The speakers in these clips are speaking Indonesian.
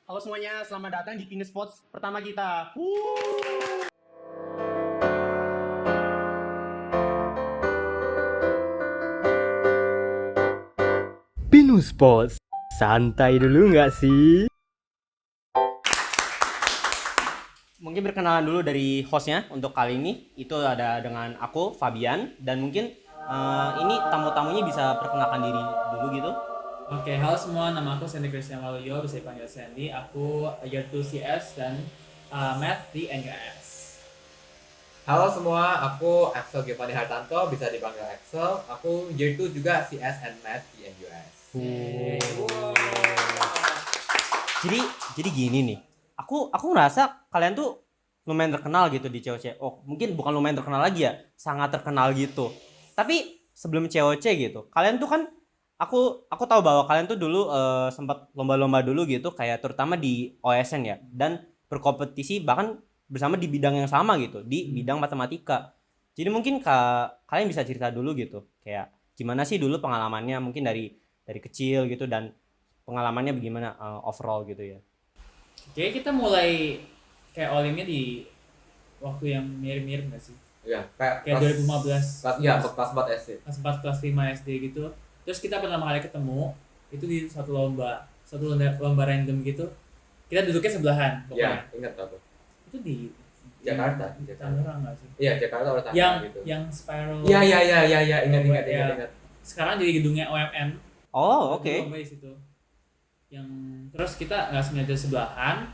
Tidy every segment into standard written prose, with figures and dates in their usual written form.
Halo semuanya, selamat datang di PINUS PODS pertama kita. PINUS PODS, santai dulu nggak sih? Mungkin berkenalan dulu dari hostnya untuk kali ini. Itu ada dengan aku, Fabian. Dan mungkin ini tamu-tamunya bisa perkenalkan diri dulu gitu. Oke, halo semua, nama aku Sandy Christian Waluyo, bisa dipanggil Sandy. Aku year 2 CS dan math di NUS. Halo semua, aku Axel Hartanto, bisa dipanggil Axel. Aku year 2 juga CS and Math di NUS. Jadi gini nih. Aku ngerasa kalian tuh lumayan terkenal gitu di COC. Oh, mungkin bukan lumayan terkenal lagi ya, sangat terkenal gitu. Tapi sebelum COC gitu, kalian tuh kan aku tahu bahwa kalian tuh dulu sempat lomba-lomba dulu gitu, kayak terutama di OSN ya, dan berkompetisi bahkan bersama di bidang yang sama gitu, di bidang matematika. Jadi mungkin kalian bisa cerita dulu gitu, kayak gimana sih dulu pengalamannya, mungkin dari kecil gitu, dan pengalamannya bagaimana overall gitu ya. Oke, kita mulai kayak olimnya di waktu yang mirip-mirip nggak sih? Iya, Kayak 2015. Kelas 4 SD. Kelas 4, kelas 5 SD gitu. Terus kita pertama kali ketemu itu di satu lomba random gitu. Kita duduknya sebelahan Iya, pokoknya. ingat aku. Itu di Jakarta. Tangerang nggak sih? Iya, Jakarta orang Tangerang gitu. Yang spiral. Iya, ingat. Sekarang jadi gedungnya OMN. Oh, oke. Lomba di situ. Yang terus kita nggak sengaja sebelahan.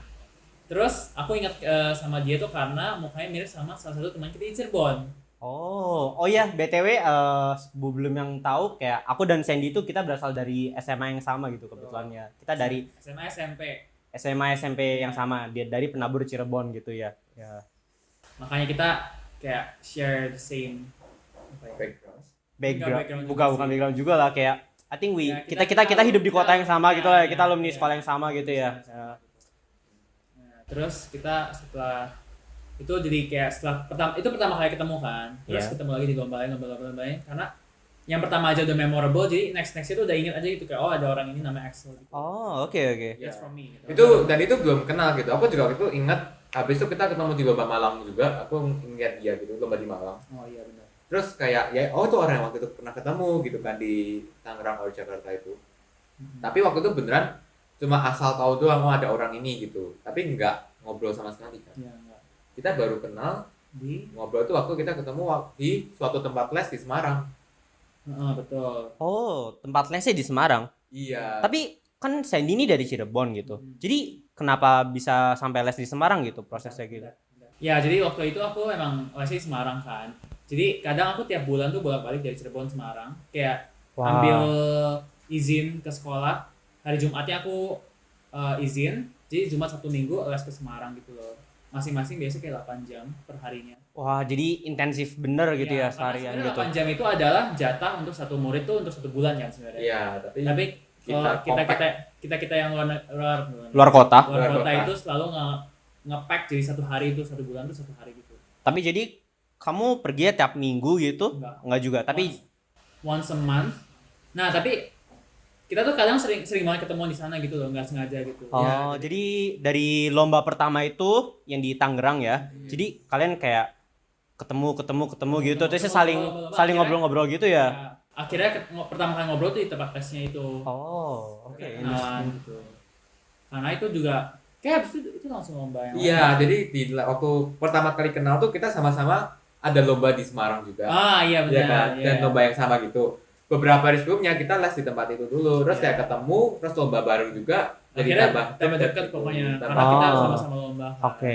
Terus aku ingat sama dia tuh karena mukanya mirip sama salah satu teman kita di Cirebon. Oh ya, BTW sebelum yang tahu, kayak aku dan Sandy itu kita berasal dari SMA yang sama gitu kebetulan ya. Kita dari SMA SMP yang sama, dia dari Penabur Cirebon gitu ya. Ya. Makanya kita kayak share the same Background. Bukan Bukan background juga lah, kayak I think Ya, kita hidup di kota yang sama gitu lah. ya, Kita alumni ya. sekolah yang sama gitu ya. Nah, terus kita setelah itu jadi kayak pertama kali ketemu kan. Terus Iya. ketemu lagi di lomba lain karena yang pertama aja udah memorable, jadi next itu udah inget aja gitu kayak ada orang ini namanya Axel gitu. Oh, oke. That's from me gitu. Itu belum kenal gitu. Aku juga waktu itu ingat, habis itu kita ketemu di lomba Malang juga. Aku ingat dia gitu, lomba di Malang. Oh iya benar. Terus kayak itu orang yang waktu itu pernah ketemu gitu kan di Tangerang atau Jakarta itu. Tapi waktu itu beneran cuma asal tahu doang ada orang ini gitu. Tapi nggak ngobrol sama sekali kan. Iya, enggak. Kita baru kenal ngobrol tuh waktu kita ketemu di suatu tempat les di Semarang. Betul. Oh, tempat lesnya di Semarang. Iya. Tapi kan Sandy ini dari Cirebon gitu. Jadi kenapa bisa sampai les di Semarang gitu prosesnya gitu? Ya, jadi waktu itu aku emang lesnya di Semarang kan. Jadi kadang aku tiap bulan tuh bolak-balik dari Cirebon Semarang. Kayak ambil izin ke sekolah. Hari Jumatnya aku izin. Jadi Jumat Sabtu Minggu les ke Semarang gitu loh. Masing-masing biasanya kayak 8 jam per harinya. Wah, jadi intensif bener gitu ya seharian gitu. 8 jam itu adalah jatah untuk satu murid tuh untuk 1 bulan kan sebenarnya. Iya, Tapi kita yang Luar kota. luar kota itu selalu nge-pack jadi 1 hari itu 1 bulan tuh 1 hari gitu. Tapi jadi kamu pergi tiap minggu gitu? Enggak juga, tapi once a month. Nah, tapi kita tuh kadang sering banget ketemu di sana gitu loh, nggak sengaja gitu. oh, jadi dari lomba pertama itu yang di Tangerang ya. Jadi kalian kayak ketemu gitu, terus saling ngobrol-ngobrol gitu ya. Akhirnya pertama kali ngobrol tuh di tempat tesnya itu. Oh, oke. Kenalan gitu. Karena itu juga kayak habis itu langsung lomba yang Iya, jadi waktu pertama kali kenal tuh kita sama-sama ada lomba di Semarang juga. Iya benar. Iya kan? Iya. Dan lomba yang sama gitu. Beberapa hari sebelumnya kita les di tempat itu dulu, terus kayak ketemu, terus lomba bareng juga. Akhirnya tambah deket dekat gitu. pokoknya Tambah- karena kita sama-sama lomba. Oke,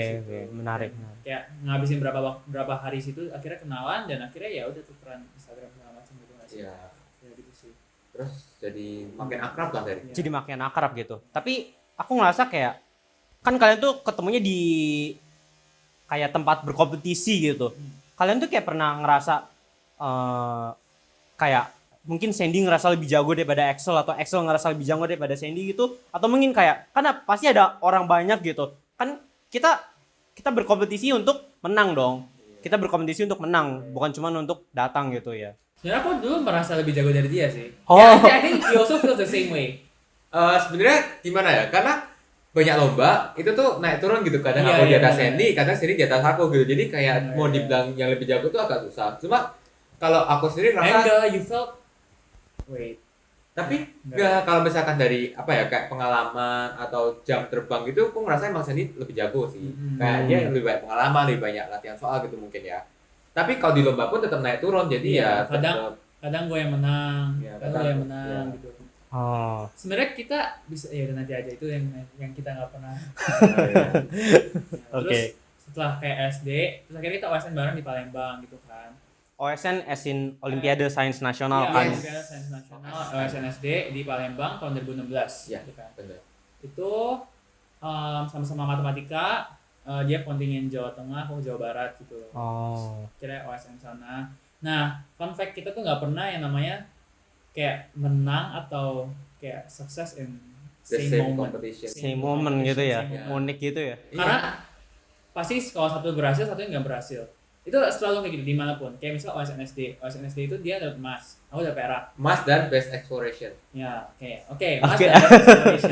menarik. Kayak ngabisin berapa hari situ akhirnya kenalan dan akhirnya ya udah tukeran Instagram segala macam gitu nggak sih? Iya. Ya gitu sih. Terus jadi makin akrab lah dari. Jadi makin akrab gitu. Tapi aku ngerasa kayak kan kalian tuh ketemunya di kayak tempat berkompetisi gitu. Kalian tuh kayak pernah ngerasa kayak mungkin Sandy ngerasa lebih jago daripada Axel, atau Axel ngerasa lebih jago daripada Sandy gitu, atau mungkin kayak karena pasti ada orang banyak gitu kan, kita berkompetisi untuk menang dong. Kita berkompetisi untuk menang, bukan cuma untuk datang gitu ya. Sebenarnya aku dulu merasa lebih jago dari dia sih. Oh. Yeah, I think he also feels the same way. Sebenarnya gimana ya? Karena banyak lomba itu tuh naik turun gitu, kadang Iya, aku di iya, atas iya. Sandy, kadang Sandy di atas aku gitu, jadi kayak Iya, mau iya. dibilang yang lebih jago tuh agak susah. Cuma kalau aku sendiri ngerasa, Enggak, you felt wait. tapi enggak, kalau misalkan dari apa ya, kayak pengalaman atau jam terbang gitu, aku ngerasa emang Sandy lebih jago sih. Kayak dia lebih banyak pengalaman, lebih banyak latihan soal gitu mungkin ya. Tapi kalau di lomba pun tetap naik turun, jadi Iya, ya kadang gue yang menang, Iya, kadang gue yang menang iya. gitu. Oh. Sebenarnya kita bisa ya udah nanti aja itu yang kita nggak pernah. Oke. Terus setelah kayak SD, terus akhirnya kita OSN bareng di Palembang gitu kan. OSN as in Olimpiade Sains Nasional Iya, kan. Olimpiade Sains Nasional OSN SD di Palembang tahun 2016. Iya, gitu kan. benar. Itu sama-sama matematika, dia kontingen Jawa Tengah, aku Jawa Barat gitu loh. Oh. Kira OSN sana. Nah, fun fact kita tuh nggak pernah yang namanya kayak menang atau kayak sukses in The same same moment. competition. Same moment gitu ya. Same moment. Unik gitu ya. Karena pasti kalau satu berhasil, satu nggak berhasil. Itu selalu kayak gitu dimanapun. Kayak misal OSN SD itu dia dapat emas, aku dapat perak. Emas dan best exploration. Ya, oke, emas Oke. dan best exploration.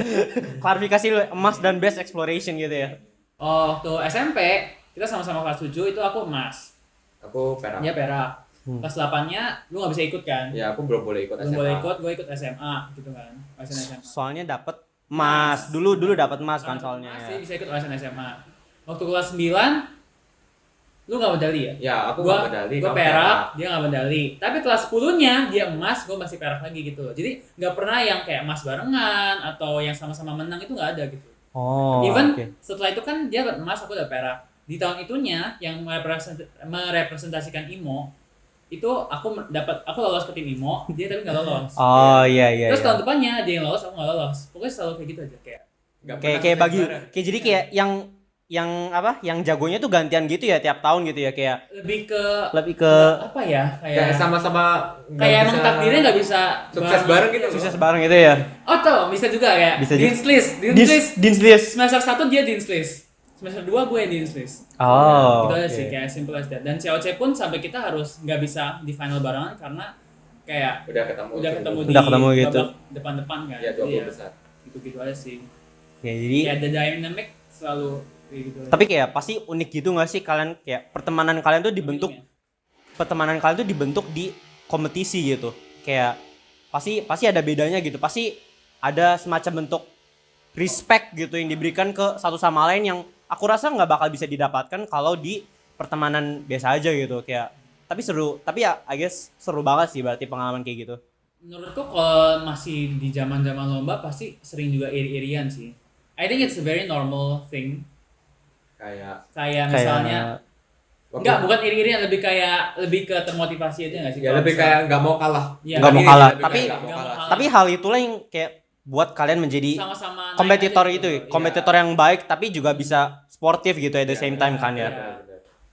Klarifikasi lu, emas dan best exploration gitu ya. Oh, waktu SMP kita sama-sama kelas 7 itu aku emas, Aku perak. dia perak. Kelas 8-nya lu nggak bisa ikut kan? Ya, aku belum boleh ikut Belum SMA. boleh ikut, gue ikut SMA gitu kan. OSN SMA. Soalnya dapat emas. Dulu dapat emas kan soalnya. Masih bisa ikut OSN SMA. Waktu kelas 9 lu nggak medali ya? Ya, aku Gua nggak medali. Gue kamu perak, dia nggak medali. Tapi kelas 10-nya dia emas, gue masih perak lagi gitu. Jadi nggak pernah yang kayak emas barengan atau yang sama-sama menang itu nggak ada gitu. Oh. Even oke. setelah itu kan dia dapat emas, aku dapat perak. Di tahun itunya yang merepresentasikan IMO itu aku lolos ke tim IMO, dia tapi nggak lolos. Oh iya. Terus tahun depannya dia yang lolos, aku nggak lolos. Pokoknya selalu kayak gitu aja kayak. Nggak pernah Kayak bagi juara. kayak jadi kayak yang apa? Yang jagonya tuh gantian gitu ya tiap tahun gitu ya kayak Lebih ke apa apa ya? Kayak sama-sama nggak kayak emang bisa takdirnya nggak bisa sukses bareng gitu. sukses bareng gitu ya. Oh tuh bisa juga kayak Bisa juga. Dean's List. Dean's List. Semester 1 dia Dean's List. Semester 2 gue Dean's List. Oh. Gitu aja oke. sih kayak simple as that. Dan COC pun sampai kita harus nggak bisa di final barengan karena kayak Udah ketemu udah ketemu Udah ketemu di gitu. babak depan-depan kan. Ya, 20 Jadi besar. gitu-gitu aja sih. Ya jadi Kayak the dynamic selalu kayak gitu aja. tapi kayak pasti unik gitu nggak sih kalian kayak pertemanan kalian tuh dibentuk di kompetisi gitu. Kayak pasti ada bedanya gitu. Pasti ada semacam bentuk respect gitu yang diberikan ke satu sama lain yang aku rasa nggak bakal bisa didapatkan kalau di pertemanan biasa aja gitu kayak tapi ya I guess seru banget sih berarti pengalaman kayak gitu. Menurutku kalau masih di zaman-zaman lomba pasti sering juga iri-irian sih. I think it's a very normal thing. Kayak misalnya bukan iri-irian, lebih ke termotivasi aja nggak sih? Ya Kalau lebih misalnya- kayak nggak mau kalah. Iya, Nggak mau Iri, kalah. lebih Tapi- kayak nggak mau kalah. Tapi hal itulah yang kayak buat kalian menjadi sama-sama naik kompetitor aja itu, gitu. kompetitor yang baik tapi juga bisa sportif gitu at the same time kan ya. Iya.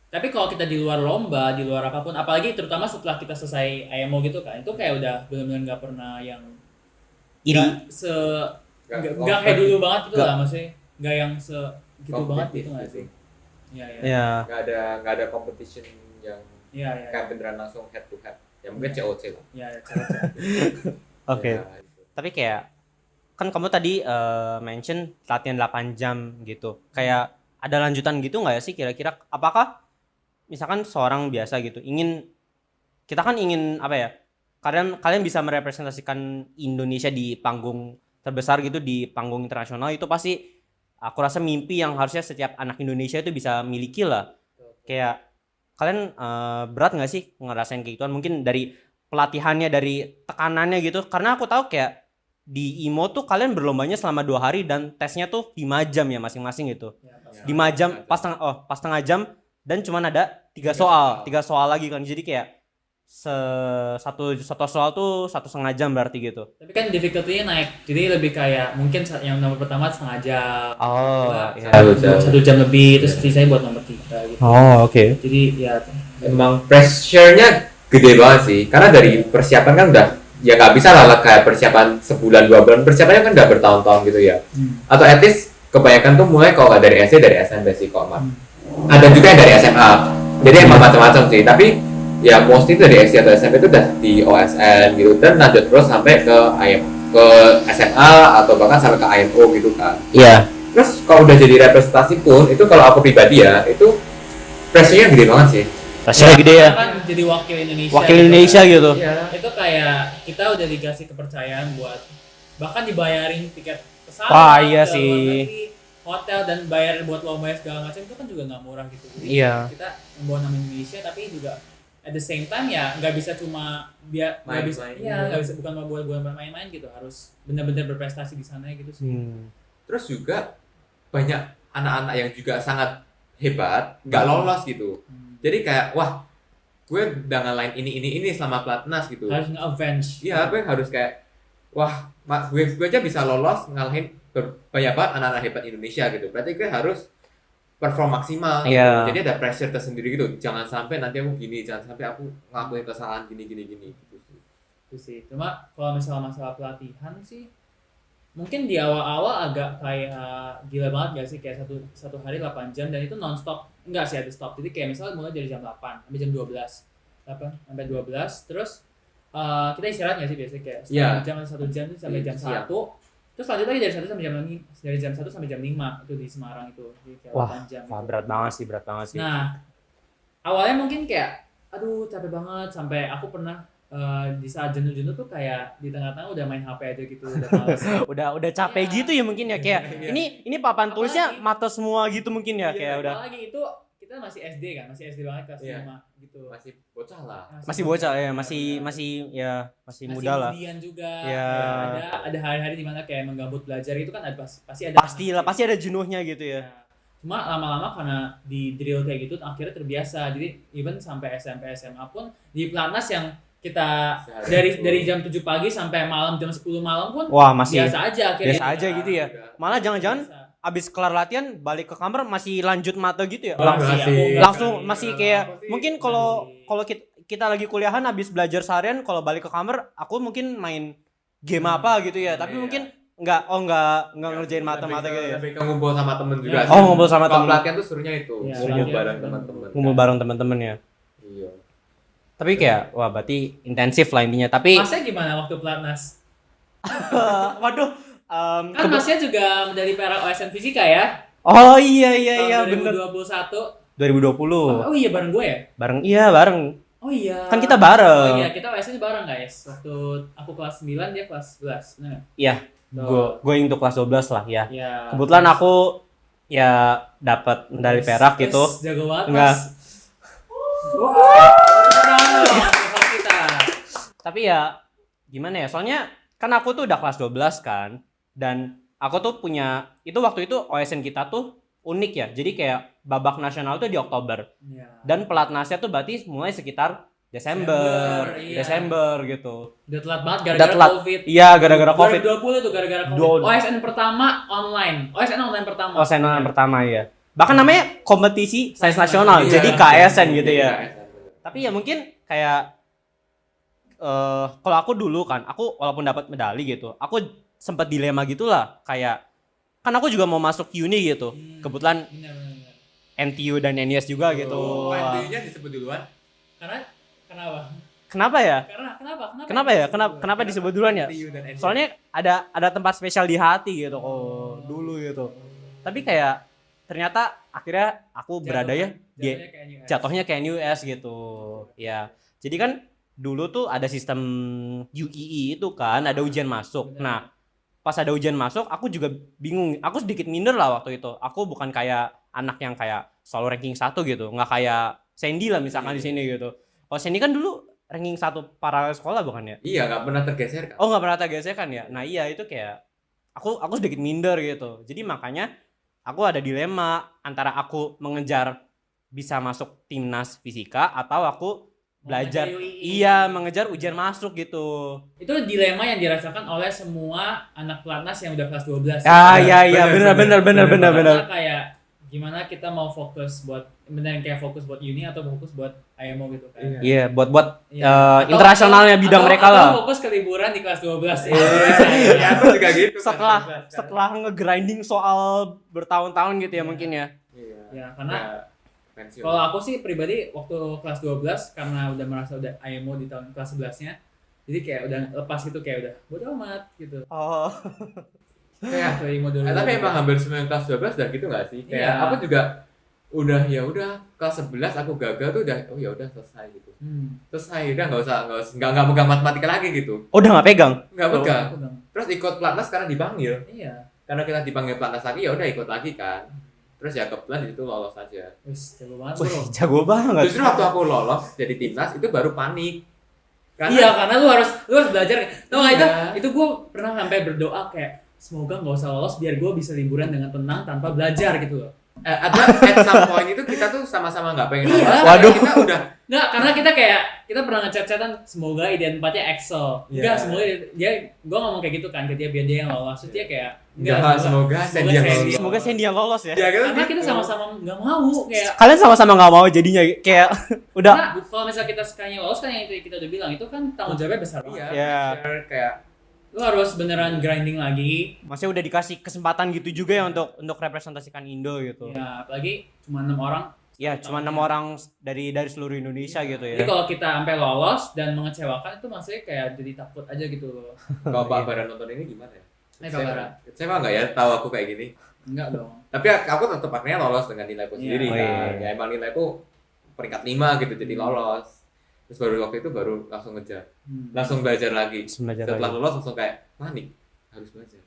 Tapi kalau kita di luar lomba, di luar apapun, apalagi terutama setelah kita selesai IMO gitu kan, itu kayak udah benar-benar nggak pernah yang Iri. nggak kayak dulu banget gitu Nggak. lah, maksudnya nggak yang gitu banget gitu nggak sih? Iya. Ya. Nggak ada competition yang Iya. kayak beneran langsung head to head. Ya mungkin COC lah. Iya. Oke. Ya, gitu. Tapi kayak kan kamu tadi mention latihan 8 jam gitu. Kayak ada lanjutan gitu nggak sih kira-kira? Apakah misalkan seorang biasa gitu kita kan ingin apa ya? Kalian bisa merepresentasikan Indonesia di panggung terbesar gitu, di panggung internasional, itu pasti aku rasa mimpi yang harusnya setiap anak Indonesia itu bisa miliki lah. Kayak kalian berat nggak sih ngerasain kayak gituan? Mungkin dari pelatihannya, dari tekanannya gitu. Karena aku tahu kayak di IMO tuh kalian berlombanya selama 2 hari dan tesnya tuh 5 jam ya masing-masing gitu. 5 jam pas setengah jam dan cuman ada 3 soal lagi kan. Jadi kayak satu soal tuh 1,5 jam berarti gitu. Tapi kan difficulty-nya naik, jadi lebih kayak mungkin yang nomor pertama setengah jam, Oh, kedua, iya. 1 jam lebih, terus sisanya buat nomor 3 gitu. Oh, oke. Jadi ya Emang pressure-nya gede banget sih. Karena dari persiapan kan udah ya nggak bisa lah kayak persiapan sebulan 2 bulan, persiapannya kan udah bertahun-tahun gitu ya. Atau at least kebanyakan tuh mulai kalau nggak dari SD dari SMP sih kok Mat. Ada juga yang dari SMA. Jadi emang macam-macam sih. Tapi ya mostly dari SD atau SMP itu udah di OSN gitu dan lanjut terus sampai ke SMA atau bahkan sampai ke IMO gitu kan. Iya. Terus kalau udah jadi representasi pun itu kalau aku pribadi ya itu pressure-nya gede banget sih. Rasanya gede ya. Kan jadi wakil Indonesia. Wakil Indonesia gitu. Iya. Itu kayak kita udah dikasih kepercayaan buat bahkan dibayarin tiket pesawat. Wah, iya ke luar sih. negeri, hotel dan bayar buat lomba segala macam itu kan juga nggak murah gitu. Jadi Iya. kita membawa nama Indonesia tapi juga at the same time ya nggak bisa cuma nggak bisa nggak bisa bukan mau buat main-main gitu, harus benar-benar berprestasi di sana gitu sih. Terus juga banyak anak-anak yang juga sangat hebat nggak lolos gitu. Jadi kayak wah gue udah ngalahin ini selama pelatnas gitu. Harus nge-avenge. Iya, gue harus kayak wah gue aja bisa lolos ngalahin banyak banget anak-anak hebat Indonesia gitu. Berarti gue harus perform maksimal. Iya. Jadi ada pressure tersendiri gitu. Jangan sampai nanti aku gini, jangan sampai aku ngelakuin kesalahan gini gitu. Itu sih. Cuma kalau misalnya masalah pelatihan sih mungkin di awal-awal agak kayak gila banget gak sih, kayak satu hari 8 jam dan itu non-stop. Enggak sih, ada stop. Jadi kayak misalnya mulai dari jam 8 sampai jam 12. 8 sampai 12 terus kita istirahat gak sih biasanya kayak setengah jam 1 jam itu sampai jam 1. Terus lanjut lagi dari 1 sampai jam 1 sampai jam 5 itu di Semarang itu. Jadi kayak 8 jam. Wah, gitu. berat banget sih. Nah, awalnya mungkin kayak aduh capek banget sampai aku pernah di saat jenuh-jenuh tuh kayak di tengah-tengah udah main HP aja gitu, udah males. udah capek Iya. gitu ya mungkin ya kayak ini papan tulisnya Apalagi- mata semua gitu mungkin ya kayak udah Apalagi itu kita masih SD kan, masih SD banget kelas 5 gitu. Masih bocah lah. masih bocah ya, masih muda lah. Kemudian juga Ya. ada hari-hari dimana kayak menggabut belajar itu kan ada pasti ada. Pasti ada jenuhnya gitu ya. Nah, cuma lama-lama karena di drill kayak gitu akhirnya terbiasa. Jadi even sampai SMP SMA pun di Platnas yang kita dari jam 7 pagi sampai malam jam 10 malam pun Wah, masih biasa aja akhirnya. biasa aja gitu ya. Malah jangan-jangan abis kelar latihan balik ke kamar masih lanjut mata gitu ya. Langsung masih kayak mungkin kalau kita lagi kuliahan abis belajar seharian, kalau balik ke kamar aku mungkin main game apa gitu ya. Tapi mungkin nggak ngerjain mata-mata gitu ya. Lebih ke ngumpul sama temen juga. Oh, ngumpul sama Kalau temen. pelatihan tuh serunya itu, Iya, ngumpul pelatihan bareng tuh teman-teman. Ngumpul bareng teman-teman ya. Iya. Tapi kayak wah berarti intensif lah intinya. Tapi Masnya gimana waktu Platnas? waduh Kan Masnya juga medali perak OSN Fisika ya? oh iya tahun bener 2021. 2020 Oh iya bareng gue ya? bareng Oh iya. kan kita bareng. Oh iya, kita OSN bareng guys. Waktu aku kelas 9 dia kelas 11. Benar nggak? Iya, gue untuk kelas 12 lah ya. Iya. Kebetulan aku ya dapat medali perak gitu. Jago banget. Enggak. Mas. Wah, kita. Tapi ya gimana ya? Soalnya kan aku tuh udah kelas 12 kan, dan aku tuh punya waktu itu OSN kita tuh unik ya. Jadi kayak babak nasional tuh di Oktober. Iya. Dan pelatnasnya tuh berarti mulai sekitar Desember gitu. Udah telat banget Udah gara-gara telat. COVID. Iya, gara-gara COVID. 2020 tuh gara-gara COVID. OSN pertama online. OSN online pertama. OSN yang pertama ya. Bahkan namanya kompetisi sains nasional. Iya. Jadi KSN gitu ya. Iya. Tapi ya mungkin kayak kalau aku dulu kan, aku walaupun dapat medali gitu, aku sempat dilema gitulah, kayak kan aku juga mau masuk uni gitu. Kebetulan Benar. NTU dan NIS juga gitu. NTU-nya disebut duluan. Kenapa? Kenapa ya? Kenapa disebut duluan ya? NTU dan NIS. Soalnya ada tempat spesial di hati gitu dulu gitu. Tapi kayak ternyata akhirnya aku berada ya di jatuhnya kayak NUS gitu. Ya. Jadi kan dulu tuh ada sistem UII itu kan, ada ujian masuk. Benar. Nah, pas ada ujian masuk, aku juga bingung. Aku sedikit minder lah waktu itu. Aku bukan kayak anak yang kayak selalu ranking 1 gitu. Nggak kayak Sandy lah misalkan di sini gitu. Kalau Sandy kan dulu ranking 1 paralel sekolah bukan ya? Iya, nggak pernah tergeser kan? Oh, nggak pernah tergeser kan ya? Nah iya, itu kayak aku sedikit minder gitu. Jadi makanya aku ada dilema antara aku mengejar bisa masuk timnas fisika atau aku belajar mengejar ujian masuk gitu. Itu dilema yang dirasakan oleh semua anak pelatnas yang udah kelas 12. Iya benar. Karena kayak gimana kita mau fokus buat fokus buat uni atau fokus buat IMO gitu kan. Iya, buat Iya. internasionalnya bidang mereka lah. Atau fokus ke liburan di kelas 12. Iya, aku juga gitu. Setelah nge-grinding soal bertahun-tahun gitu ya mungkin ya. Iya. Ya, karena Pensiun. kalau aku sih pribadi waktu kelas 12 karena udah merasa udah IMO di tahun kelas 11-nya. Jadi kayak udah lepas gitu, kayak udah bodo amat gitu. Oh. Kayak Waktu imo dulu. tapi emang hampir semua yang kelas 12 udah gitu nggak sih? Kayak Iya. aku juga udah ya udah kelas 11 aku gagal tuh udah oh ya udah selesai gitu. Selesai udah nggak pegang matematika lagi gitu. Oh, udah nggak pegang. Nggak pegang. Aku dong. Terus ikut pelatnas karena dipanggil. Iya. Karena kita dipanggil pelatnas lagi ya udah ikut lagi kan. Terus ya kebetulan di situ lolos aja. Wis, jago banget Wih, bro. jago banget. Justru waktu aku lolos jadi timnas itu baru panik. Iya, karena lu harus belajar. Tahu nggak Iya. itu gue pernah sampai berdoa kayak semoga nggak usah lolos biar gue bisa liburan dengan tenang tanpa belajar gitu loh. Ada at some point itu kita tuh sama-sama nggak pengen Iya. lolos. Waduh. Karena kita udah Nggak, karena kita pernah ngechat-chatan semoga ide 4-nya Axel. Enggak, Iya. semoga gue ngomong kayak gitu kan ke dia biar dia yang lolos. Terus dia kayak semoga Sandy yang lolos. Semoga Sandy yang lolos ya. Ya, Karena gitu. kita sama-sama nggak mau kayak Kalian sama-sama nggak mau jadinya kayak udah. karena kalau misalnya kita sekalinya lolos kan yang kita udah bilang itu kan tanggung jawabnya besar banget. Iya. Iya. share kayak Lu harus beneran grinding lagi. Maksudnya udah dikasih kesempatan gitu juga ya untuk representasikan Indo gitu. Ya, apalagi cuma 6 orang. Ya, cuma 6 orang dari seluruh Indonesia gitu Jadi ya. kalau kita sampai lolos dan mengecewakan itu maksudnya kayak jadi takut aja gitu loh. kalau Pak Bara nonton ini gimana ya? Pak Bara. Saya mah nggak ya tahu aku kayak gini. Enggak dong. Tapi aku tetap akhirnya lolos dengan nilaiku Iya. sendiri Oh, kan. iya. Ya emang nilaiku peringkat 5 gitu jadi lolos. Terus baru waktu itu baru langsung ngejar. Langsung belajar lagi. Setelah lulus langsung kayak panik. Harus belajar.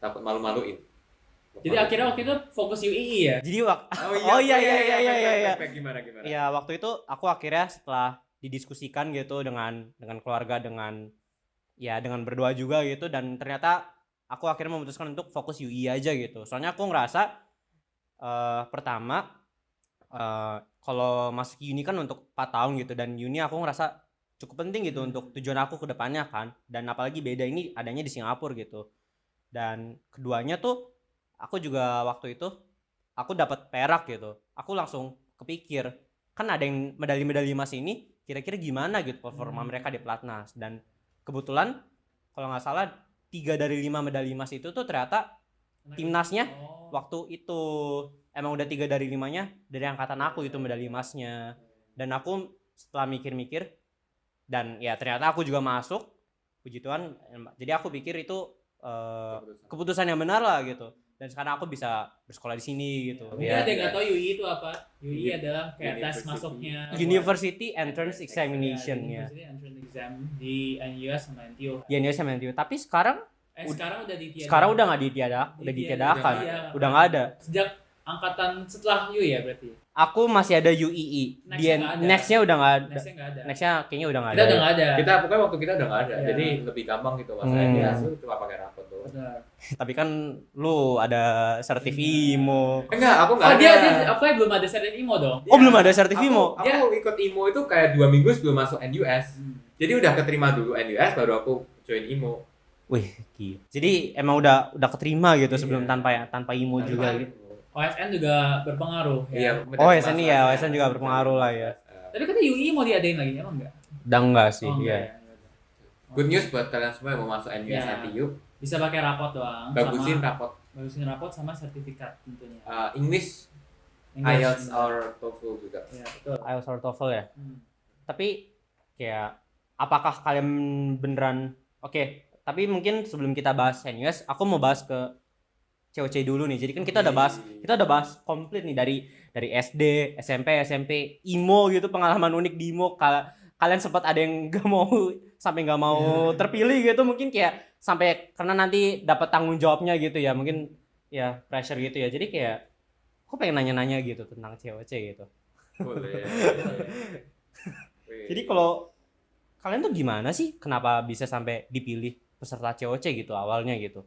Takut malu-maluin. Jadi akhirnya waktu itu fokus UII ya. Jadi Oh iya. Gimana? Ya, waktu itu aku akhirnya setelah didiskusikan gitu dengan keluarga dengan berdua juga gitu, dan ternyata aku akhirnya memutuskan untuk fokus UI aja gitu. Soalnya aku ngerasa pertama kalau masuk uni kan untuk 4 tahun gitu, dan uni aku ngerasa cukup penting gitu untuk tujuan aku ke depannya kan, dan apalagi beda ini adanya di Singapura gitu. Dan keduanya tuh aku juga waktu itu aku dapat perak gitu. Aku langsung kepikir, kan ada yang medali-medali emas ini kira-kira gimana gitu performa mereka di pelatnas, dan kebetulan kalau nggak salah 3 dari 5 medali emas itu tuh ternyata timnasnya waktu itu emang udah 3 dari 5-nya dari angkatan aku itu medali emasnya. Dan aku setelah mikir-mikir dan ya ternyata aku juga masuk, puji Tuhan. Jadi aku pikir itu keputusan yang benar lah gitu. Dan sekarang aku bisa bersekolah di sini gitu. Mungkin ada yang nggak tahu UI itu apa. UI adalah kayak tes University. masuknya University Entrance Examination ya. University Entrance Exam di NUS sama NTU. Ya ini sama NTU. Tapi sekarang Sekarang udah ditiadakan. sekarang udah nggak ditiadakan. Iya. Udah nggak ada. Sejak angkatan setelah UI ya berarti. Aku masih ada UII. Nextnya udah nggak ada. Nextnya nggak ada. Nextnya kayaknya udah nggak Kita ada. udah nggak ada. Kita pokoknya waktu kita udah nggak ada. Iya. Jadi lebih gampang gitu masalahnya. Dia hasil cuma pakai rapot tuh. Benar. Tapi kan lu ada sertifimo. Enggak, aku nggak Oh ada. dia apa ya, belum ada sertif IMO dong. Oh, belum ada sertifimo. Aku ikut IMO itu kayak 2 minggu sebelum masuk NUS. Jadi udah keterima dulu NUS baru aku join IMO. Wih, gila. Jadi emang udah keterima gitu sebelum Iya. tanpa IMO juga gitu. OSN juga berpengaruh ya. Iya, Oh, OSN ya, OSN juga berpengaruh lah ya. Tapi kata UI mau diadain lagi emang enggak? Udah enggak sih, Oh, iya. enggak ya. Good news buat kalian semua yang mau masuk NUS Iya. nanti yuk. Bisa pakai rapot doang. Bagusin sama, rapot. bagusin rapot sama sertifikat tentunya. English, English. IELTS or TOEFL juga. Ya, betul. IELTS or TOEFL ya. Hmm. Tapi kayak apakah kalian beneran Oke, tapi mungkin sebelum kita bahas NUS, aku mau bahas ke COC dulu nih. Jadi kan kita udah bahas komplit nih dari SD, SMP, IMO gitu, pengalaman unik di IMO. Kalian sempat ada yang nggak mau terpilih gitu, mungkin kayak sampai karena nanti dapat tanggung jawabnya gitu ya, mungkin ya pressure gitu ya. Jadi kayak aku pengen nanya-nanya gitu tentang COC gitu. Boleh. Jadi kalau kalian tuh gimana sih, kenapa bisa sampai dipilih peserta COC gitu awalnya gitu?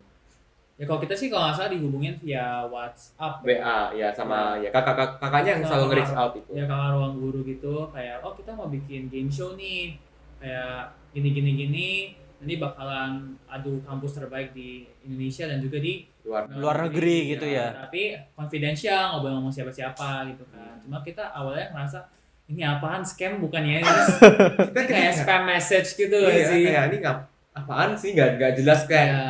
Ya kalau kita sih kalau nggak salah dihubungin via WhatsApp. WA ya sama ya kakaknya yang selalu nge-reach out itu. Ya kakak ruang guru gitu, kayak oh kita mau bikin game show nih, kayak gini. Nanti bakalan adu kampus terbaik di Indonesia dan juga di Luar negeri gitu ya. Tapi confidential, nggak boleh ngomong siapa-siapa gitu kan. Cuma kita awalnya ngerasa ini apaan, scam bukannya ini kayak spam message gitu Iya, sih. kayak ini apaan sih, nggak jelas kayak Ya,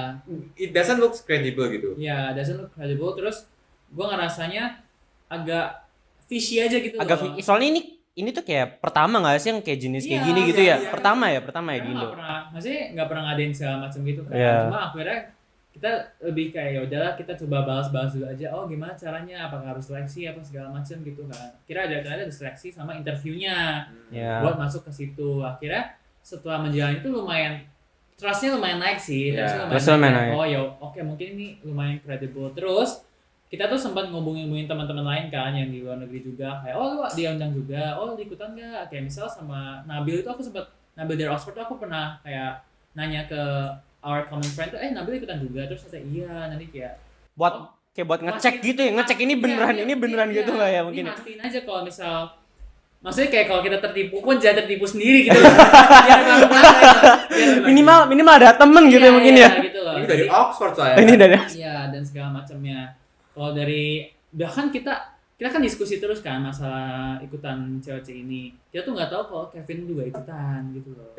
it doesn't look credible gitu. ya doesn't look credible. Terus gue ngerasanya agak fishy aja gitu loh. Soalnya ini tuh kayak pertama nggak sih yang kayak jenis kayak Iya, gini gitu iya, ya? iya. Pertama ya di Karena Indo. maksudnya nggak pernah ngadain segala macam gitu kan. Iya. Cuma akhirnya kita lebih kayak ya udahlah kita coba bahas dulu aja, oh gimana caranya, apakah harus seleksi apa segala macam gitu kan. Kira ada seleksi sama interviewnya buat masuk ke situ. Akhirnya setelah menjalani itu lumayan trustnya lumayan naik sih. Lumayan naik. Oh ya oke, mungkin ini lumayan kredibel. Terus kita tuh sempat ngubungin teman-teman lain kan yang di luar negeri juga, kayak oh lu diundang juga, oh lu ikutan nggak, kayak misal sama Nabil itu aku sempat, Nabil dari Oxford tuh aku pernah kayak nanya ke our common friend tuh, Nabil ikutan juga, terus kata iya, nanti kayak buat ngecek gitu ya, ngecek ini beneran gitu nggak ya mungkin. Ini mastiin aja kalau misal, maksudnya kayak kalau kita tertipu pun jangan tertipu sendiri gitu. Biar minimal ada temen gitu ya mungkin ya. Gitu loh. Ini dari Oxford soalnya. Ini dari Iya, dan segala macamnya. Kalau dari bahkan kita kan diskusi terus kan masalah ikutan cewek ini. Kita tuh nggak tahu kalau Kevin juga ikutan gitu loh.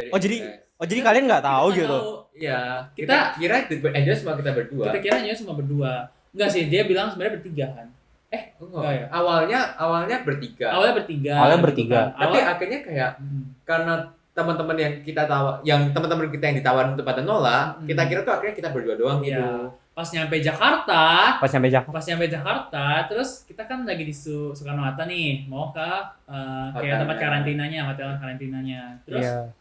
jadi kalian nggak tahu Kita nggak gitu. tahu. Iya, kita kira aja cuma kita berdua. Kita kira aja cuma berdua. Enggak sih, dia bilang sebenarnya bertiga kan. Enggak ya? Awalnya bertiga. Awalnya bertiga. Tapi akhirnya kayak karena teman-teman yang teman-teman kita yang ditawarin untuk pada nolak, kita kira tuh akhirnya kita berdua doang gitu. Iya. Pas nyampe Jakarta, terus kita kan lagi di Soekarno-Hatta nih, mau ke kayak tempat hotel karantinanya. Terus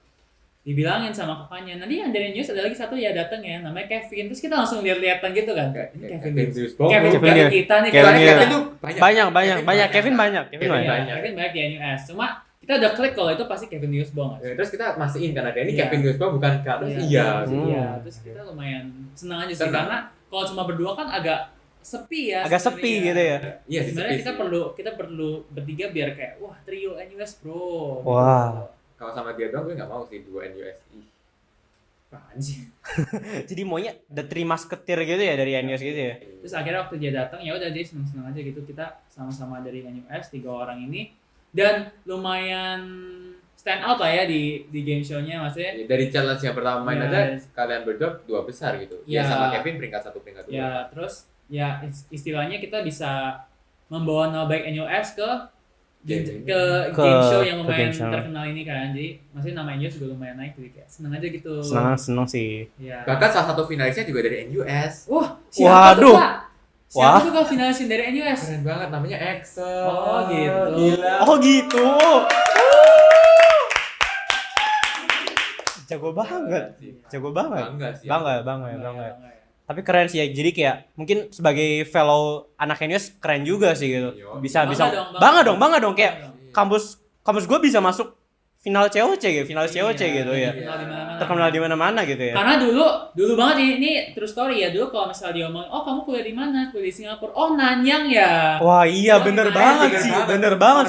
dibilangin sama kakaknya, nanti yang dari news ada lagi satu ya datang ya, namanya Kevin. Terus kita langsung lihat-lihatan gitu kan. Ini Kevin kita nih. Kevin tuh Banyak. Kevin banyak. Kevin banyak di NUS. Cuma kita udah klik kalau itu pasti Kevin Newsbong. Terus kita mastiin kan ada ini Kevin Newsbong bukan Kak. Terus iya. Terus kita lumayan senang aja sih karena kalau cuma berdua kan agak sepi ya. Agak sepi gitu ya. Iya, sebenarnya kita perlu bertiga biar kayak wah trio NUS bro. Wah. Kalau sama dia doang gue nggak mau sih dua NUSI. Apaan sih? Jadi maunya the three musketeer gitu ya dari NUS gitu ya. Terus akhirnya waktu dia datang ya udah jadi senang-senang aja gitu, kita sama-sama dari NUS 3 orang ini dan lumayan stand out lah ya di game show-nya, maksudnya dari challenge yang pertama main aja kalian berdua 2 besar gitu. Ya sama Kevin peringkat 1 peringkat 2. Ya terus ya istilahnya kita bisa membawa nama baik NUS ke game show yang lumayan terkenal ini kan. Jadi maksudnya nama NUS juga lumayan naik, jadi kayak seneng aja gitu. Seneng sih. Ya. Bahkan salah satu finalisnya juga dari NUS. Wah, siapa tuh Pak? Siapa tuh kalau finalisin dari NUS? Keren banget, namanya Axel. Oh gitu. Gila. Oh gitu. Jago banget. Bangga. Tapi keren sih ya. Jadi kayak mungkin sebagai fellow anak NUS keren juga sih gitu. Bisa bangga dong kayak kampus gue bisa masuk final COC gitu ya. Terkenal di mana-mana gitu ya. Karena dulu banget ini true story ya. Dulu kalau misalnya dia ngomong, "Oh, kamu kuliah di mana?" Kuliah di Singapura. "Oh, Nanyang ya." Wah, iya bener banget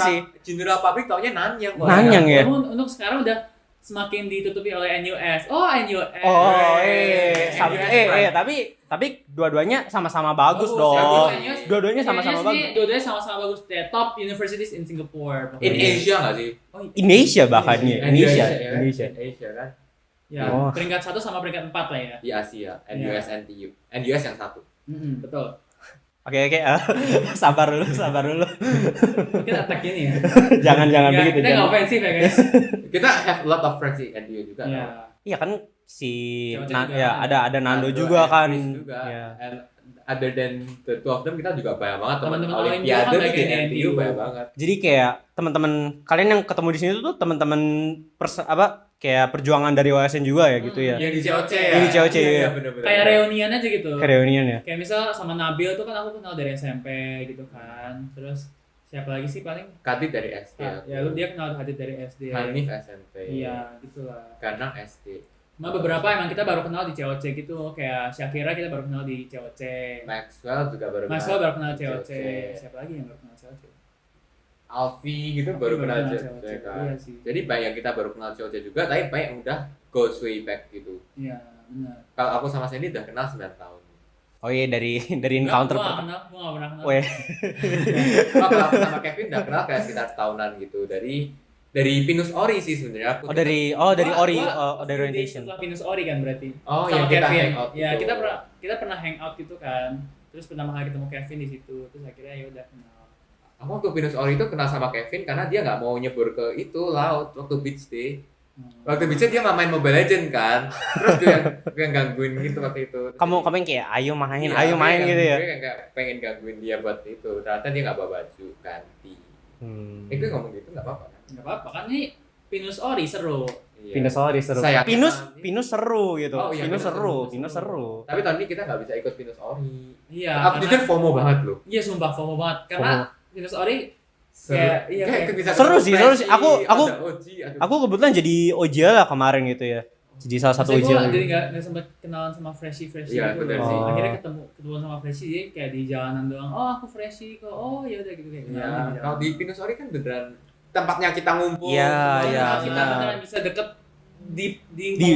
sih. General Public taunya Nanyang. Nanyang ya. Untuk sekarang udah semakin ditutupi oleh NUS. Oh, NUS. Tapi dua-duanya sama-sama bagus dong. Dua-duanya sama-sama bagus. Dua-duanya sama-sama bagus. The top universities in Singapore. In Asia nggak sih? Indonesia bahkan ya. Indonesia kan. Ya, peringkat 1 sama peringkat 4 lah ya. Di Asia, NUS NTU. NUS yang 1. Betul. Oke. Sabar dulu. Kita attack ini ya. Jangan begitu. Kita nggak ofensif ya guys. Kita have a lot of friends di NTU juga. Iya kan si ada Nando Nando juga kan. Iya. And other than the two of them kita juga banyak banget Teman-teman Olimpiade lain di juga kan NTU banyak banget. Jadi kayak teman-teman kalian yang ketemu di sini tuh teman-teman kayak perjuangan dari OSN juga ya gitu ya. Yang di COC ya. Ini COC ya. Bener-bener. Kayak reunian aja gitu. Kayak reunian ya. Kayak misal sama Nabil tuh kan aku kenal dari SMP gitu kan. Terus siapa lagi sih paling? Kadit dari SD. Ya lu dia kenal Hadid dari SD. Hanif SMP. Iya, gitulah. Kanang SD. Cuma beberapa emang kita baru kenal di COC gitu. Kayak Syakira kita baru kenal di COC. Maxwell juga baru kenal COC. Siapa lagi yang baru kenal COC? Alfi gitu baru kenal COC kan. Iya sih. Jadi banyak kita baru kenal COC juga, tapi banyak yang udah goes way back gitu. Iya, benar. Kalau aku sama Sandy udah kenal 9 tahun. Oh iya dari encounter pertama. Gua enggak pernah kenal. Oh iya. Kalau aku sama Kevin udah kenal kayak sekitar setahunan gitu dari Pinus Ori sih sebenarnya aku. Dari orientation. Setelah Pinus Ori kan berarti. Oh sama iya, kita Kevin. hangout Ya, gitu. kita pernah hangout gitu kan. Terus pertama kali ketemu Kevin di situ, terus akhirnya ya udah kenal. Aku waktu Pinus Ori itu kenal sama Kevin karena dia nggak mau nyebur ke itu laut waktu beach day. Waktu bisa dia main Mobile Legend kan, terus gue gangguin gitu waktu itu. Kamu yang kayak ayo main, Iya, ayo main gitu ya. Gue kayak pengen gangguin dia buat itu, ternyata dia nggak bawa baju ganti. Gue ngomong gitu nggak apa-apa kan? Nggak apa-apa kan ini Pinus Ori seru. Iya. Pinus seru. Sayangnya Pinus seru gitu. Oh, iya, Pinus seru. Tapi tahun ini kita nggak bisa ikut Pinus Ori. Iya. Aku jujur FOMO banget loh. Iya sumpah FOMO banget karena Pinus Ori kayak bisa seru sih. Aku ada Oji, aduh. aku kebetulan jadi OJ lah kemarin gitu ya. Jadi salah satu OJ. Jadi nggak sempat kenalan sama Freshie Iya, gitu. benar sih. Akhirnya ketemu sama Freshie dia kayak di jalanan doang. Oh aku Freshie kok. Oh ya udah gitu kayak. Iya. Kalau di Pinus Ori kan beneran tempatnya kita ngumpul. Iya, semuanya. iya, Kita beneran bisa deket di